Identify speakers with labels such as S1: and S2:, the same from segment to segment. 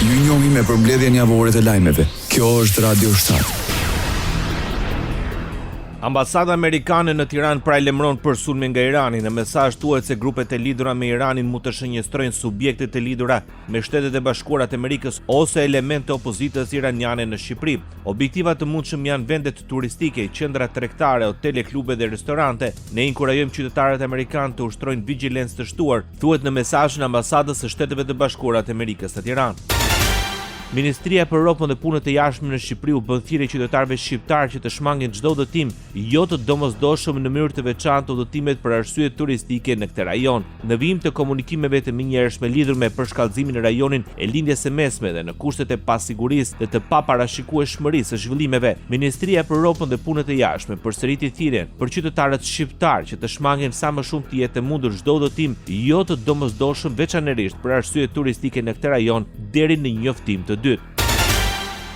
S1: Ju njohim me përmbledhjen javore të lajmeve. Kjo është Radio Shtat.
S2: Ambasada amerikane në Tiranë paralajmëron për sulmin nga Irani. Në mesazh thuhet se grupet e lidhura me Iranin mund të shënjestrojnë subjekte të lidhura me Shtetet e Bashkuara të Amerikës ose elemente opozitës iraniane në Shqipëri. Objektivat të mundshëm janë vendet turistike, qendra tregtare, hotele, klube dhe restorante. Ne inkurajojmë qytetarët amerikanë të ushtrojnë vigjilencë të shtuar, thuhet në mesazhin e Ambasadës së Shteteve të Bashkuara të Amerikës në Tiranë. Ministria për Ropën dhe Punët e Jashtme në Shqipëri u bën thirrje qytetarëve shqiptar që të shmangin çdo udhëtim jo të domosdoshëm në mënyrë të veçantë udhëtimet për arsye turistike në këtë rajon. Në vijim të komunikimeve të menjëhershme lidhur me përshkallëzimin në rajonin e lindjes së mesme dhe në kushtet e pasigurisë dhe të paparashikueshmërisë së zhvillimeve, Ministria për Ropën dhe Punët e Jashtme përsëriti thirrjen për qytetarët shqiptar që të shmangin sa më shumë të jetë mundur çdo udhëtim jo të domosdoshëm veçanërisht për arsye turistike në këtë rajon deri në njoftim të dytë.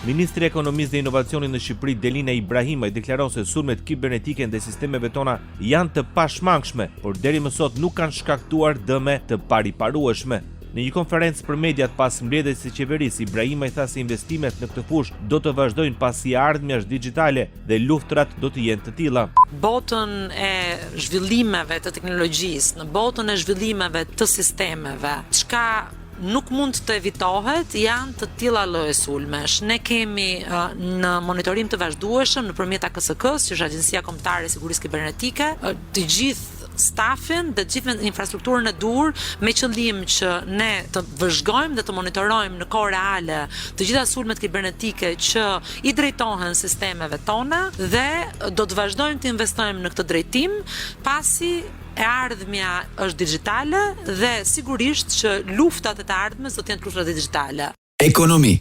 S2: Ministri i Ekonomisë dhe Inovacionit në Shqipëri Delina Ibrahimaj deklaron se sulmet kibernetike ndaj sistemeve tona janë të pashmangshme, por deri më sot nuk kanë shkaktuar dëme të pariparueshme. Në një konferencë për mediat pas mbledhjes së qeverisë, Ibrahimaj tha se investimet në këtë fushë do të vazhdojnë pasi ardhmja është digjitale dhe luftrat do të jenë të tilla.
S3: Botën e zhvillimeve të teknologjisë, në botën e zhvillimeve të sistemeve, çka nuk mund të evitohet janë të tilla lloje sulmesh. Ne kemi në monitorim të vazhdueshëm nëpërmjet AKSK-s, që është Agjencia Kombëtare e Sigurisë Kibernetike, të gjithë stafin dhe gjithë infrastrukturën e dur me qëllim që ne të vëzhgojmë dhe të monitorojmë në kohë reale të gjitha sulmet kibernetike që i drejtohen sistemeve tona dhe do të vazhdojmë të investojmë në këtë drejtim pasi e ardhmja është digjitale dhe sigurisht që luftat e të ardhmes do të jenë lufta digjitale.
S1: Ekonomi.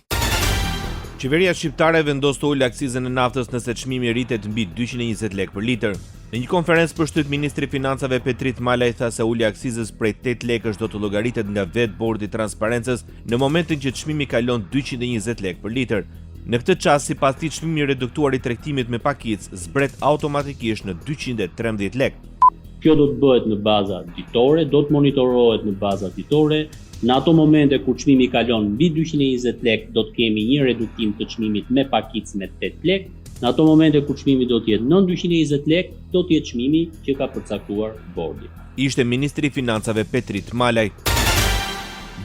S2: Qeveria shqiptare vendos të ulë akcizën e naftës nëse çmimi rritet mbi 220 lekë për litër. Në një konferencë për shtyp, ministri i Financave Petrit Malaj tha se ulja e akcizës prej 8 lekësh do të llogaritet nga vetë bordi i transparencës në momentin që çmimi kalon 220 lekë për litër. Në këtë çast, sipas tij, çmimi reduktuar i tregtimit me pakicë zbret automatikisht në 213 lekë.
S4: Kjo do të bëhet në baza ditore, do të monitorohet në baza ditore. Në ato momente kur çmimi kalon mbi 220 lekë, do të kemi një reduktim të çmimit me pakicë me 8 lekë. Në ato momente kur çmimi do të jetë nën 220 lekë, do të jetë çmimi që ka përcaktuar bordi.
S2: Ishte ministri i Financave Petrit Malaj.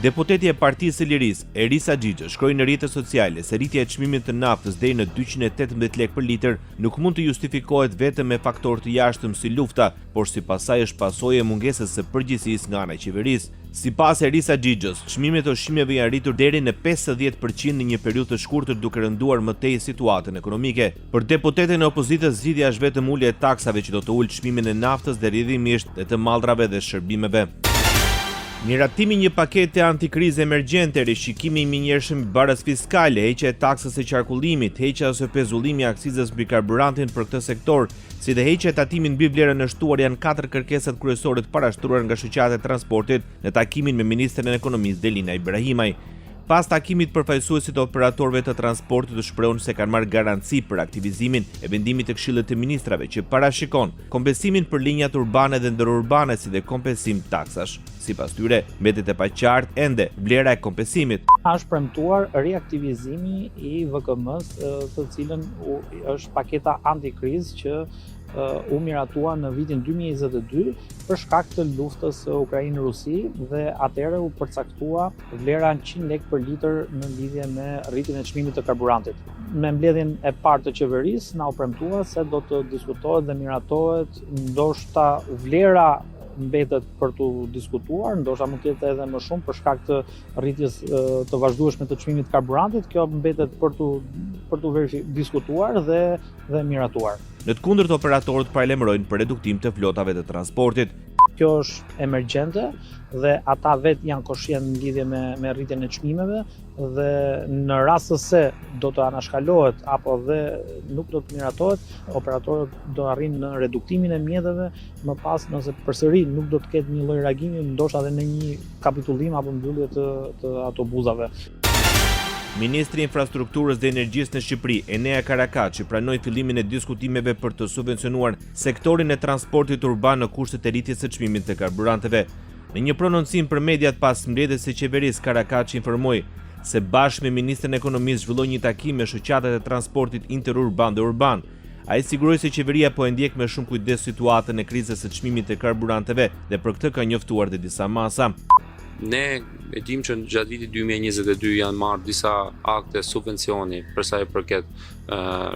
S2: Deputeti e Partisë së Lirisë, Erisa Xhixha, shkroi në rrjetet sociale se rritja e çmimit të naftës deri në 218 lekë për litër nuk mund të justifikohet vetëm me faktorë të jashtëm si lufta, por sipas saj është pasojë e mungesës së përgjegjësisë nga ana e qeverisë. Sipas Erisa Xhixhës, çmimet e ushqimeve janë rritur deri në 50% në një periudhë të shkurtër duke rënduar më tej situatën ekonomike. Për deputetën e opozitës, zgjidhja është vetëm ulja e taksave që do të ulë çmimin e naftës dhe rrjedhimisht dhe të mallrave dhe shërbimeve. Miratimi një pakete antikrizë emergjente, rishikimi i menjëhershëm i barës fiskale, heqja e taksës së qarkullimit, heqja ose pezullimi i akcizës mbi karburantin për këtë sektor, si dhe heqja e tatimit mbi vlerën e shtuar janë 4 kërkesat kryesore të parashtruar nga shoqata e transportit në takimin me ministren e ekonomisë Delina Ibrahimaj. Pas takimit, përfaqësuesit e operatorëve të transportit u shprehun se kanë marrë garanci për aktivizimin e vendimit të Këshillit të Ministrave që parashikon kompensimin për linjat urbane dhe ndërurbane si dhe kompensim taksash. Sipas tyre, mbetet e paqartë ende vlera e kompensimit.
S5: Është premtuar riaktivizimi i VKM-s, të cilën është paketa antikrizë që u miratua në vitin 2022 për shkak të luftës Ukrainë-Rusi dhe atëherë u përcaktua vlera 100 lekë për litër në lidhje me rritjen e çmimit të karburantit. Me mbledhjen e parë të qeverisë na u premtua se do të diskutohet dhe miratohet, ndoshta vlera mbetet për të diskutuar, ndoshta mund të jetë edhe më shumë për shkak të rritjes të vazhdueshme të çmimit të karburantit. Kjo mbetet për të diskutuar dhe miratuar.
S2: Në të kundërt, operatorët paralajmërojnë për reduktim të flotave të transportit.
S5: Kjo është emergjente dhe ata vetë janë koshient në lidhje me rritjen e çmimeve dhe në rast se do të anashkalohet apo dhe nuk do të miratohet, operatorët do arrijnë në reduktimin e mjeteve, më pas nëse përsëri nuk do të ketë një lloj reagimi, ndoshta edhe në një kapitullim apo mbyllje të autobusave.
S2: Ministri i Infrastrukturës dhe Energjisë në Shqipëri, Enea Karakaçi, pranoi fillimin e diskutimeve për të subvencionuar sektorin e transportit urban në kushtet e rritjes së çmimit të karburanteve. Në një prononcim për mediat pas mbledhjes së qeverisë, Karakaçi informoi se bashkë me Ministrin e Ekonomisë zhvilloi një takim me shoqatat e transportit interurban dhe urban. Ai siguroi se qeveria po e ndjek me shumë kujdes situatën e krizës së çmimit të karburanteve dhe për këtë ka njoftuar dhe disa masa.
S6: Ne e dim që gjatë vitit 2022 janë marrë disa akte subvencioni për sa i përket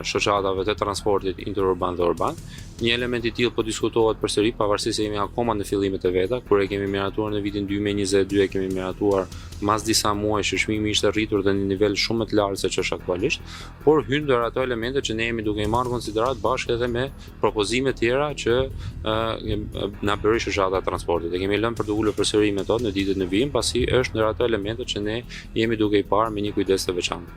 S6: shoqatave të transportit interurban dhe urban. Një element i tillë po diskutohet përsëri, pavarësisht se jemi akoma në fillimet e veta, kur e kemi miratuar në vitin 2022 e kemi miratuar mas disa muaj që çmimi ishte rritur dhe në nivel shumë më të lartë se ç'është aktualisht, por hyn ndër ato elemente që ne jemi duke i marrë konsiderat bashkë edhe me propozime tjera që na bëri shoqata e transportit. E kemi lënë për të ulur përsëri me to në ditët në vijim, pasi është ndër ato elemente që ne jemi duke i parë me një kujdes të veçantë.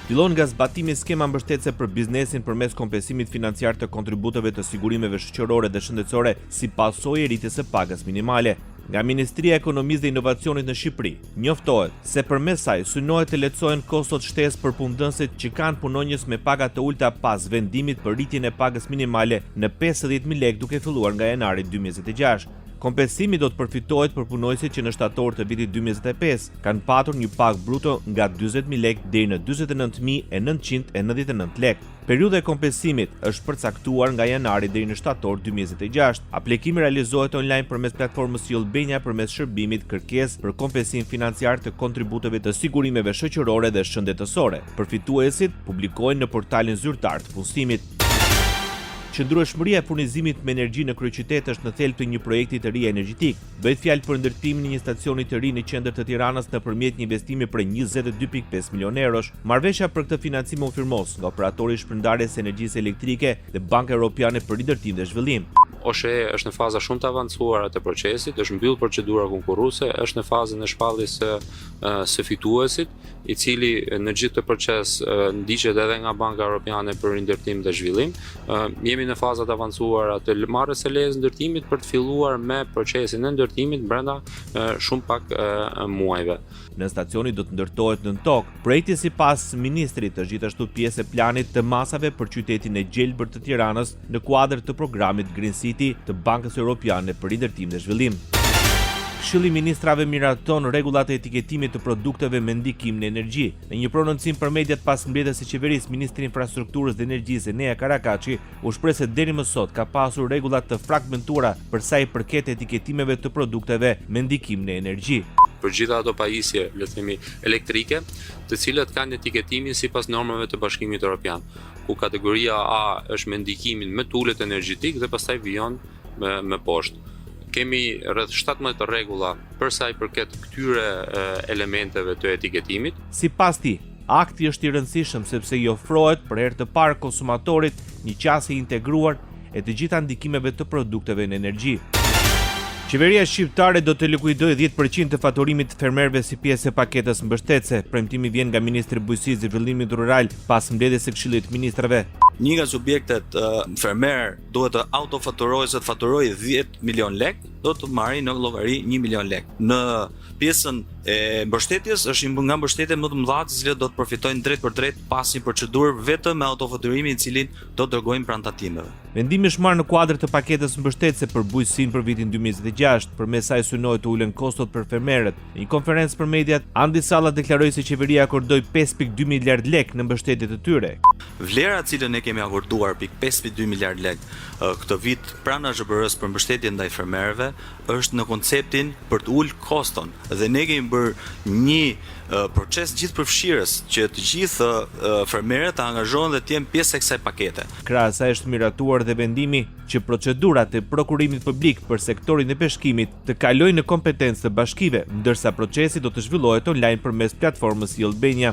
S2: Fillon nga zbatimi skema mbështetëse për biznesin përmes kompensimit financiar të kontributeve të sigurimeve shoqërore dhe shëndetësore si pasojë e rritjes së pagës minimale. Nga Ministria e Ekonomisë dhe Inovacionit në Shqipëri, njoftohet se përmes saj synohet të lehtësohen kostot shtesë për punëdhënësit që kanë punonjës me paga të ulta pas vendimit për rritjen e pagës minimale në 50.000 lekë duke filluar nga janari 2026. Kompensimi do të përfitohet për punojësit që në shtator të vitit 2025 kanë patur një pagë bruto nga 40.000 lekë deri në 49.999 lekë. Periudha e kompensimit është përcaktuar nga janari deri në shtator 2026. Aplikimi realizohet online përmes platformës Yllbenja përmes shërbimit kërkesë për kompensim financiar të kontributeve të sigurimeve shoqërore dhe shëndetësore. Përfituesit publikohen në portalin zyrtar të punësimit. Qëndrueshmëria e furnizimit me energji në kryeqytet është në thelb të një projekti të ri energjetik. Bëhet fjalë për ndërtimin e një stacioni të ri në qendër të Tiranës nëpërmjet një investimi për 22.5 milion eurosh. Marrëveshja për këtë financim u firmos nga operatori i shpërndarjes së energjisë elektrike dhe Banka Evropiane për Rindërtim dhe Zhvillim.
S6: OSHE është në faza shumë të avancuar të procesit, është mbyll procedura konkurruese, është në fazën e shpalljes së fituesit, i cili në gjithë këtë proces ndiqet edhe nga Banka Evropiane për Rindërtim dhe Zhvillim. Jemi në faza të avancuara të marrjes së lejës ndërtimit për të filluar me procesin e ndërtimit brenda shumë pak muajve.
S2: Në stacioni do të ndërtohet nën tokë. Projekti sipas ministrit është gjithashtu pjesë e planit të masave për qytetin e gjelbër të Tiranës në kuadër të programit Green City të Bankës Europiane për Rindërtim dhe Zhvillim. Këshilli i Ministrave miraton rregullat e etiketimit të produkteve me ndikim në energji. Në një prononcim për mediat pas mbledhjes së qeverisë, Ministri i Infrastrukturës dhe Energjisë Enea Karakaçi u shpreh se deri më sot ka pasur rregulla të fragmentuara për sa i përket etiketimeve të produkteve me ndikim në energji.
S6: Për gjitha ato pajisje, le të themi, elektrike, të cilët kanë etiketimin sipas normave të Bashkimit Evropian, ku kategoria A është me ndikimin me tulet energjetik dhe pastaj vijon me poshtë. Kemi rreth 17 rregulla për sa i përket këtyre elementeve të etiketimit.
S2: Sipas tij, akti është i rëndësishëm sepse i ofrohet për herë të parë konsumatorit një qasje integruar e të gjitha ndikimeve të produkteve në energji. Qeveria shqiptare do të likuidojë 10% të faturimit të fermerëve si pjesë e paketës mbështetëse. Premtimi vjen nga Ministri i Bujqësisë dhe Zhvillimit Rural pas mbledhjes së Këshillit të Ministrave.
S7: Një nga subjektet fermer duhet të autofaturojë, se të faturojë 10 milion lekë, do të marrë në llogari 1 milion lekë. Në pjesën e mbështetjes është nga mbështetje më të mëdha, të cilët do të përfitojnë drejt për drejt pas një procedurë vetëm me autofaturimin i cilin do të dërgojnë pranë tatimeve.
S2: Vendimi është marrë në kuadër të paketës mbështetëse për bujqësinë për vitin 2026, përmes saj synohet të ulen kostot për fermerët. Në një konferencë për mediat, Andi Salla deklaroi se qeveria akordoi 5.2 miliard lekë në mbështetje të tyre.
S7: Vlera e cilën ne kemi akorduar 5.2 miliard lekë këtë vit pranë AZBR-s për mbështetje ndaj fermerëve është në konceptin për të ulë koston, dhe ne kemi bërë një proces gjithëpërfshirës që të gjithë fermerët të angazhohen dhe të jenë pjesë e kësaj pakete.
S2: Krahas asaj është miratuar dhe vendimi që procedurat e prokurimit publik për sektorin e peshkimit të kalojnë në kompetencë të bashkive, ndërsa procesi do të zhvillohet online përmes platformës Yllbenja.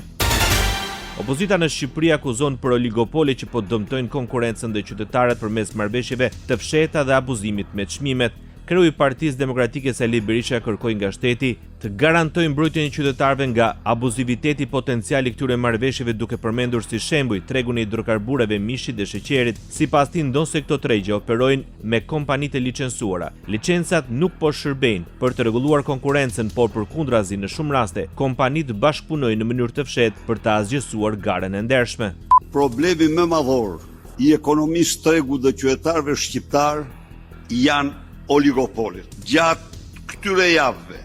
S2: Opozita në Shqipëri akuzon për oligopole që po dëmtojnë konkurrencën dhe qytetarët përmes marrëveshjeve të fshehta dhe abuzimit me çmimet. Kreu i Partisë Demokratike Sali Berisha kërkoi nga shteti të garantojë mbrojtjen e qytetarëve nga abuziviteti potencial i këtyre marrëveshjeve, duke përmendur si shembuj tregun e hidrokarbureve, mishit dhe sheqerit. Sipas tij, ndonse këto tregje operojnë me kompani të licencuara. Licencat nuk po shërbejnë për të rregulluar konkurrencën, por përkundrazi në shumë raste kompanitë bashkëpunojnë në mënyrë të fshehtë për të asgjësuar garën e ndershme.
S8: Problemi më madhor i ekonomisë tregut dhe qytetarëve shqiptar janë oligopolit. Gjatë këtyre javëve,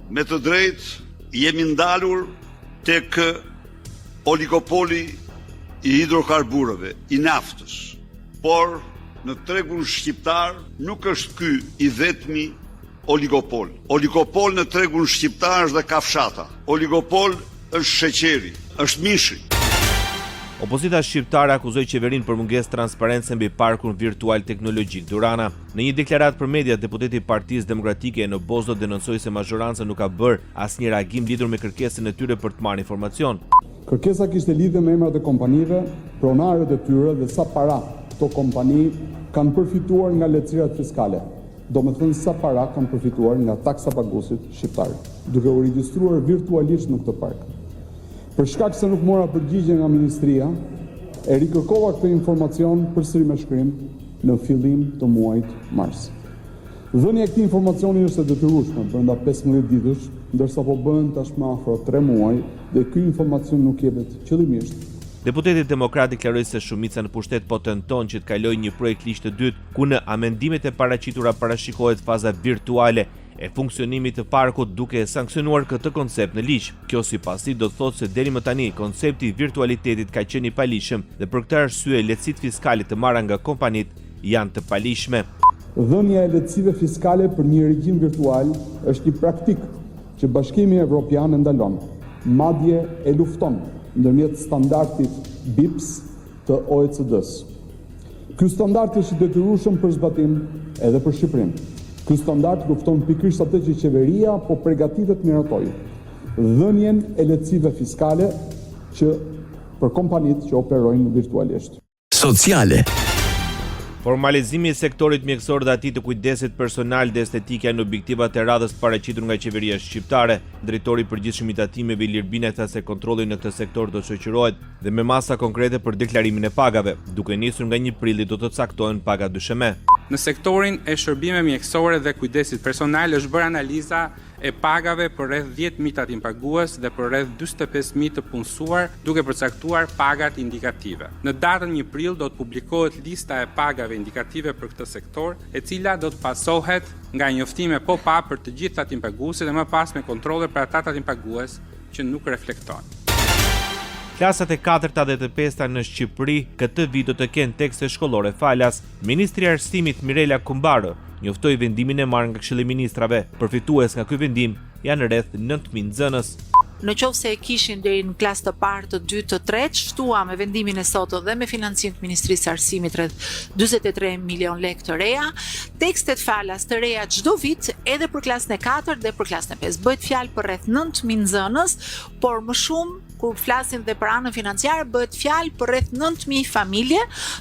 S8: me të drejtë, jemi ndalur tek oligopoli i hidrokarburëve, i naftës. Por në tregun shqiptar nuk është ky i vetmi oligopol. Oligopol në tregun shqiptar është dhe kafshata. Oligopol është sheqeri, është mishi.
S2: Opozita shqiptare akuzoi qeverinë për mungesë transparence mbi parkun virtual teknologjik Durana. Në një deklaratë për media, deputeti i Partisë Demokratike në Bozdo denoncoi se mazhoranca nuk ka bërë asnjë reagim lidhur me kërkesën e tyre për të marrë informacion.
S9: Kërkesa kishte lidhje me emrat e kompanive, pronarët e tyre dhe sa para këto kompani kanë përfituar nga lehtësirat fiskale. Do më thënë sa para kanë përfituar nga taksa paguesit shqiptar, duke u regjistruar virtualisht në këtë park. Për shkak se nuk mora përgjigje nga ministria, e rikërkova këtë informacion përsëri me shkrim në fillim të muajit mars. Dhënia e këtij informacioni është e detyrueshme brenda 15 ditësh, ndërsa po bëhen tashmë afro 3 muaj dhe ky informacion nuk jepet qëllimisht.
S2: Deputeti demokrat deklaroi se shumica në pushtet po tenton që të kalojë një projekt ligj të dytë, ku në amendimet e paraqitura parashikohet faza virtuale e funksionimit të parkut, duke e sankcionuar këtë koncept në ligj. Kjo sipasi do të thotë se deri më tani koncepti i virtualitetit ka qenë i palishëm dhe për këtë arsye lehtësitë fiskale të marra nga kompanitë janë të palishme.
S9: Dhënia e lehtësive fiskale për një regjim virtual është një praktikë që Bashkimi Evropian e ndalon, madje e lufton ndërmjet standardit BIPS të OECD-s. Ky standard është i detyrueshëm për zbatim edhe për Shqipërinë. Ky standard lufton pikërisht atë që qeveria po përgatitet miratojë. Dhënien e lehtësive fiskale për kompanitë që operojnë virtualisht.
S1: Sociale.
S2: Formalizimi i sektorit mjekësor dhe atij të kujdesit personal dhe estetik janë objektivat e radhës paraqitur nga qeveria shqiptare. Drejtori i përgjithshëm i tatimeve Ilir Bina tha se kontrolli në këtë sektor do të shoqërohet dhe me masa konkrete për deklarimin e pagave, duke nisur nga 1 prilli do të caktohen paga dysheme.
S10: Në sektorin e shërbimeve mjekësore dhe kujdesit personal është bërë analiza e pagave për rreth 10.000 tatim-pagues dhe për rreth 45.000 të punësuar, duke përcaktuar pagat indikative. Në datën 1 prill do të publikohet lista e pagave indikative për këtë sektor, e cila do të pasohet nga njoftime pop-up për të gjithë tatim-paguesit dhe më pas me kontrolle për ata tatim-pagues që nuk reflektojnë.
S2: Klasat e 4-ta dhe të 5-ta në Shqipëri këtë vit do të kenë tekste shkollore falas. Ministri i Arsimit Mirela Kumbarë njoftoi vendimin e marrë nga Këshilli i Ministrave. Përfitues nga ky vendim janë rreth 9.000 nxënës.
S11: Në qoftë se e kishin deri në klasë të parë, të dytë, të tretë, shtua me vendimin e sotëm dhe me financim të Ministrisë së Arsimit rreth 43 milion lekë të reja, tekstet falas të reja çdo vit edhe për klasën e 4 dhe për klasën e 5. Bëhet fjalë për rreth 9.000 nxënës, por më shumë kur flasim dhe për anën financiare bëhet fjalë për rreth 9.000 familje,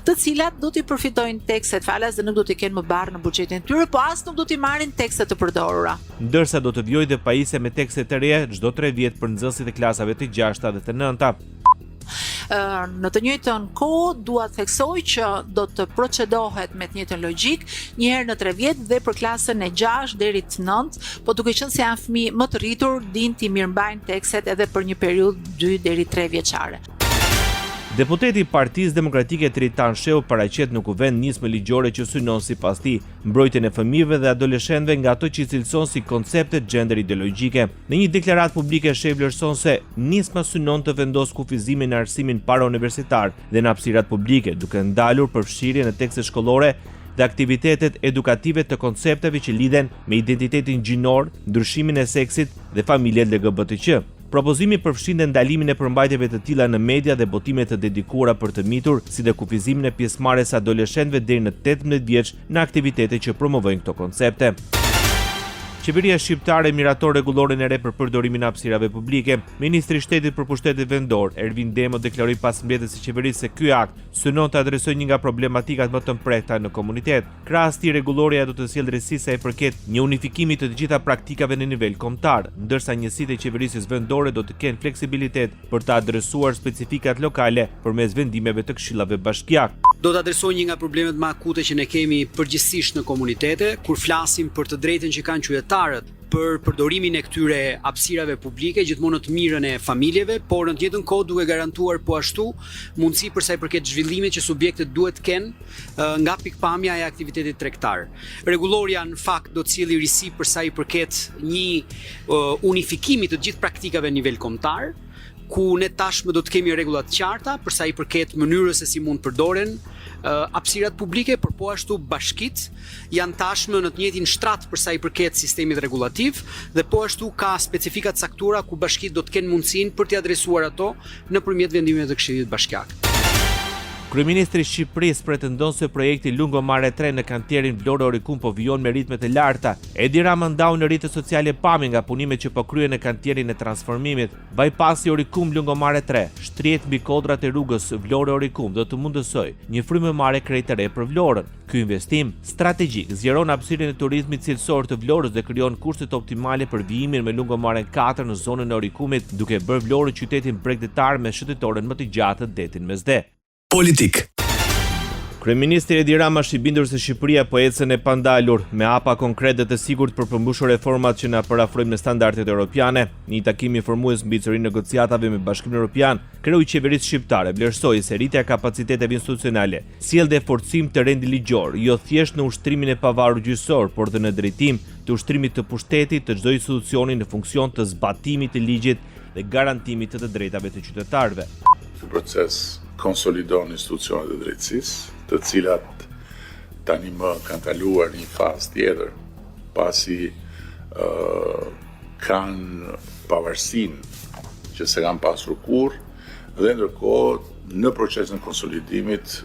S11: të cilat do t'i përfitojnë tekstet falas dhe nuk do t'i kenë më barë në buxhetin e tyre, po as nuk do t'i marrin tekstet të përdorura.
S2: Ndërsa do të vijojë dhe pajisje me tekste të reja çdo 3 vjet për nxënësit e klasave të 6-ta dhe të 9-ta.
S11: Në të njëjtën kohë dua të theksoj që do të procedohet me të njëjtën logjik një herë në 3 vjet dhe për klasën e 6 deri të 9, po duke qenë se janë fëmijë më të rritur, din t'i mirëmbajnë tekstet edhe për një periudhë 2 deri 3 vjeçare.
S2: Deputeti i Partisë Demokratike Tritan Sheu paraqet në kuvend nismë ligjore që synon sipas tij mbrojtjen e fëmijëve dhe adoleshentëve nga ato që cilëson si koncepte gender ideologjike. Në një deklaratë publike Sheu vlerëson se nisma synon të vendos kufizimin në arsimin parauniversitar dhe në hapësirat publike, duke ndalur përfshirjen në tekste shkollore dhe aktivitetet edukative të koncepteve që lidhen me identitetin gjinor, ndryshimin e seksit dhe familjen LGBTQ. Propozimi përfshin dhe ndalimin e përmbajtjeve të tilla në media dhe botime të dedikuara për të mitur, si dhe kufizimin e pjesëmarrjes së adoleshentëve deri në 18 vjeç në aktivitete që promovojnë këto koncepte. Qeveria shqiptare miraton rregulloren e re për përdorimin e hapësirave publike. Ministri i Shtetit për Pushtetin Vendor, Ervin Demo, deklaroi pas mbledhjes së qeverisë se ky akt synon të adresojë një nga problematikat më të mprehta në komunitet. Krahas këtij rregulloria do të sjellë rresi sa i përket një unifikimi të gjitha praktikave në nivel kombëtar, ndërsa njësitë e qeverisë vendore do të kenë fleksibilitet për të adresuar specifikat lokale përmes vendimeve të këshillave bashkiake.
S12: Do të adresoj një nga problemet më akute që ne kemi përgjithsisht në komunitete, kur flasim për të drejtën që kanë qytetarët për përdorimin e këtyre hapësirave publike, gjithmonë në të mirën e familjeve, por në të njëjtën kohë duke garantuar po ashtu mundësi për sa i përket zhvillimit që subjektet duhet të kenë nga pikpamja e aktivitetit tregtar. Rregulloria në fakt do të sjellë risi për sa i përket një unifikimi të gjithë praktikave në nivel kombëtar, ku ne tashmë do të kemi rregulla të qarta për sa i përket mënyrës se si mund përdoren hapësirat publike, por po ashtu bashkitë janë tashmë në të njëjtin shtrat për sa i përket sistemit rregullativ dhe po ashtu ka specifika të caktuara ku bashkitë do të kenë mundësinë për t'i adresuar ato nëpërmjet vendimeve të Këshillit Bashkiak.
S2: Kryeministri i Shqipërisë pretendon se projekti Lungomare 3 në kantierin Vlorë Orikun po vijon me ritme të larta. Edi Rama ndau në rrjetet sociale pami nga punimet që po kryen në kantierin e transformimit. Bypassi Orikun Lungomare 3, shtrihet mbi kodrat e rrugës Vlorë Orikun, do të mundësoj një frymëmarrje krejtëre për Vlorën. Ky investim strategjik zgjeron hapësirën e turizmit cilësor të Vlorës dhe krijon kushtet optimale për vijimin me Lungomaren 4 në zonën e Orikumit, duke bërë Vlorën qytetin bregdetar me shëtitoren më të gjatë të detin Mesde.
S1: Politik.
S2: Kryeministri Edi Rama është i bindur se Shqipëria po ecën e pandalur me hapa konkrete të sigurt për përmbushur reformat që na parafrojnë me standardet europiane. Në një takim informues mbi çështjen e negociatave me Bashkimin Evropian, kreu i qeverisë shqiptare vlerësoi se rritja e kapaciteteve institucionale sjell dhe forcim të rendi ligjor, jo thjesht në ushtrimin e pavarur gjyqësor, por dhe në drejtim të ushtrimit të pushtetit të çdo institucioni në funksion të zbatimit të ligjit dhe garantimit të drejtave të qytetarëve.
S13: Ky proces konsolidon institucionet e drejtësisë, të cilat tani më kanë kaluar një fazë tjetër, pasi kanë pavarësinë që se kanë pasur kurrë, dhe ndërkohë në procesin e konsolidimit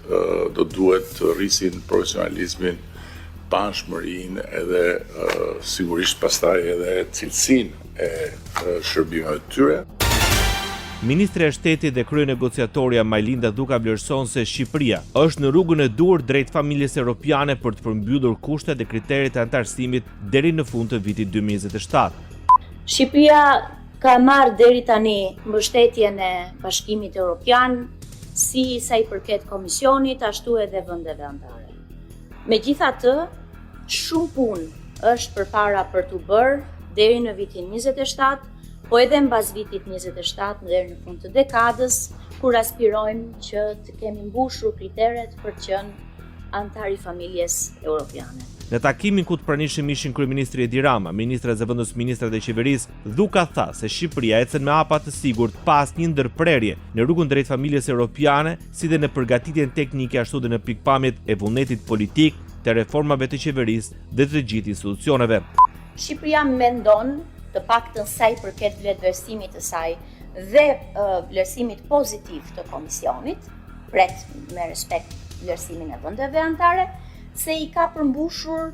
S13: do duhet të rrisin profesionalizmin, panshmërinë edhe sigurisht pastaj edhe cilësinë e shërbimeve të tyre.
S2: Ministri e Shtetit dhe kryenegociatorja Majlinda Dhuka vlerëson se Shqipëria është në rrugën e dur drejt familjes europiane për të përmbyllur kushtet dhe kriteret e antarësimit deri në fund të vitit 2027.
S14: Shqipëria ka marrë deri tani mbështetjen e Bashkimit Evropian, si sa i përket Komisionit, ashtu edhe vendeve anëtare. Megjithatë, shumë punë është përpara për t'u bërë deri në vitin 27, po edhe mbas vitit 27 deri në fund të dekadës, kur aspirojmë që të kemi mbushur kriteret për të qenë antar i familjes europiane.
S2: Në takimin ku të pranishëm ishin kryeministri Edi Rama, ministra e zëvendës ministrat e qeverisë, Dhuka tha se Shqipëria ecën me hapa të sigurt pas një ndërprerje në rrugën drejt familjes europiane, si dhe në përgatitjen teknike ashtu dhe në pikpamjet e vullnetit politik të reformave të qeverisë dhe të gjithë institucioneve.
S14: Shqipëria mendon të paktën sa i përket vlerësimit të saj dhe vlerësimit pozitiv të Komisionit, pret me respekt vlerësimin e vendeve anëtare, se i ka përmbushur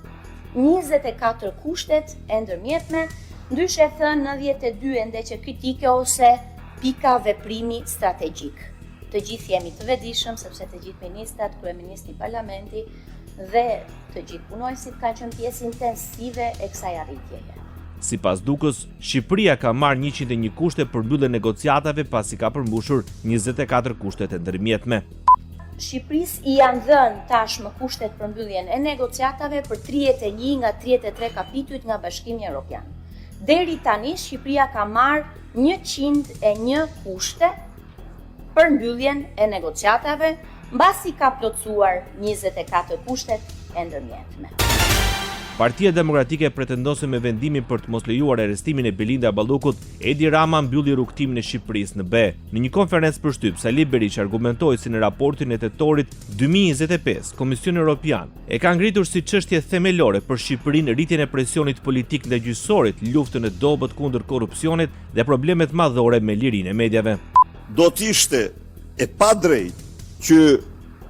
S14: 24 kushtet e ndërmjetme, ndryshe thënë 92 ende që kritike ose pika veprimi strategjik. Të gjithë jemi të vetëdijshëm sepse të gjithë ministrat, kryeministri i Parlamenti dhe të gjithë punojësit kanë qenë pjesë intensive e kësaj arritjeje.
S2: Sipas Dhukës, Shqipëria ka marrë 101 kushte për mbylljen e negociatave pasi ka përmbushur 24 kushtet e ndërmjetme.
S14: Shqipërisë i janë dhënë tashmë kushtet për mbylljen e negociatave për 31 nga 33 kapitujt nga Bashkimi Evropian. Deri tani Shqipëria ka marrë 101 kushte për mbylljen e negociatave, mbasi ka plotësuar 24 kushtet e ndërmjetme.
S2: Partia Demokratike pretendon se me vendimin për të mos lejuar arrestimin e Belinda Ballukut, Edi Rama mbylli rrugtimin e Shqipërisë në B. Në një konferencë për shtyp, Sali Berisha argumentoi se në raportin e tetorit 2025, Komisioni Evropian e ka ngritur si çështje themelore për Shqipërinë rritjen e presionit politik ndaj gjyqësorit, luftën e dobët kundër korrupsionit dhe problemet madhore me lirinë e mediave.
S8: Do t'ishte e padrejtë që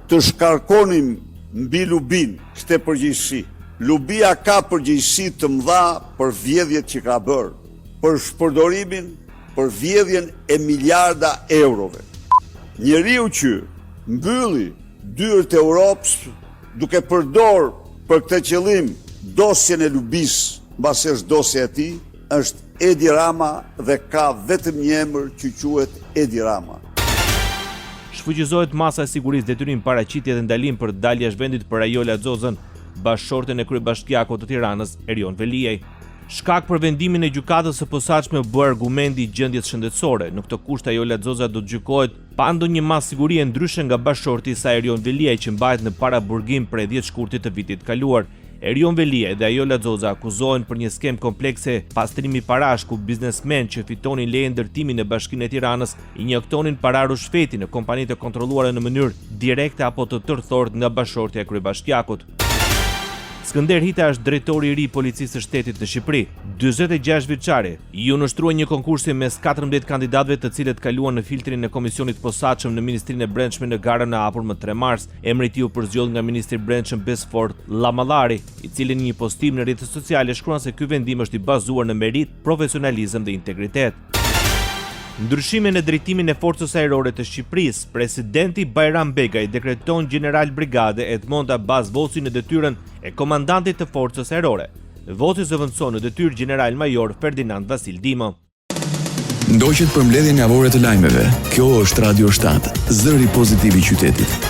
S8: të shkarkonim mbi Lubin këtë përgjegjësi. Lubia ka përgjegjësi të mëdha për vjedhjet që ka bërë, për shpërdorimin, për vjedhjen e miliarda eurove. Njeriu që mbylli dyert e Europës duke përdor për këtë qëllim dosjen e Lubis, mbasi është dosja e tij, është Edi Rama dhe ka vetëm një emër që quhet Edi Rama.
S2: Shfuqizohet masa e sigurisë detyrim paraqitje dhe ndalim për dalje zhvendit për Ajola Xozën, bashkëshorten e kryebashkiakut të Tiranës, Erion Veliaj. Shkak për vendimin e gjykatës së posaçme bë argumenti i gjendjes shëndetësore. Në këtë kusht Ajola Xoza do të gjykohet pa ndonjë masë sigurie ndryshe nga bashkëshorti i saj Erion Veliaj që mbahet në paraburgim prej 10 shkurtit të vitit kaluar. Erion Velia dhe Ajola Xoza akuzohen për një skem komplekse pastrimi parash ku biznesmen që fitonin leje ndërtimi në Bashkinë e Tiranës injektonin para rushfeti në kompani të kontrolluara në mënyrë direkte apo të tërthort nga bashortja e kryebashkiakut. Skënder Hita është drejtori i ri i Policisë së Shtetit në Shqipëri. 46 vjeçari, i u nështrua një konkursi mes 14 kandidatëve të cilët kaluan në filtrin e komisionit posaçëm në Ministrinë e Brendshme në garën e hapur më 3 mars. Emri i tij u përzgjoll nga ministri i Brendshëm Besford Llamallari, i cili në një postim në rrjetet sociale shkruan se ky vendim është i bazuar në merit, profesionalizëm dhe integritet. Ndryshime në drejtimin e Forcës Ajrore të Shqipërisë, presidenti Bajram Begaj dekreton General Brigade Edmond Abbas Vosi në detyrën e komandantit të Forcës Ajrore. Vosi zëvendëson në detyrë General Major Ferdinand Vasil Dimo.
S1: Ndoqet përmbledhjen javore të lajmeve. Kjo është Radio 7, zëri pozitiv i qytetit.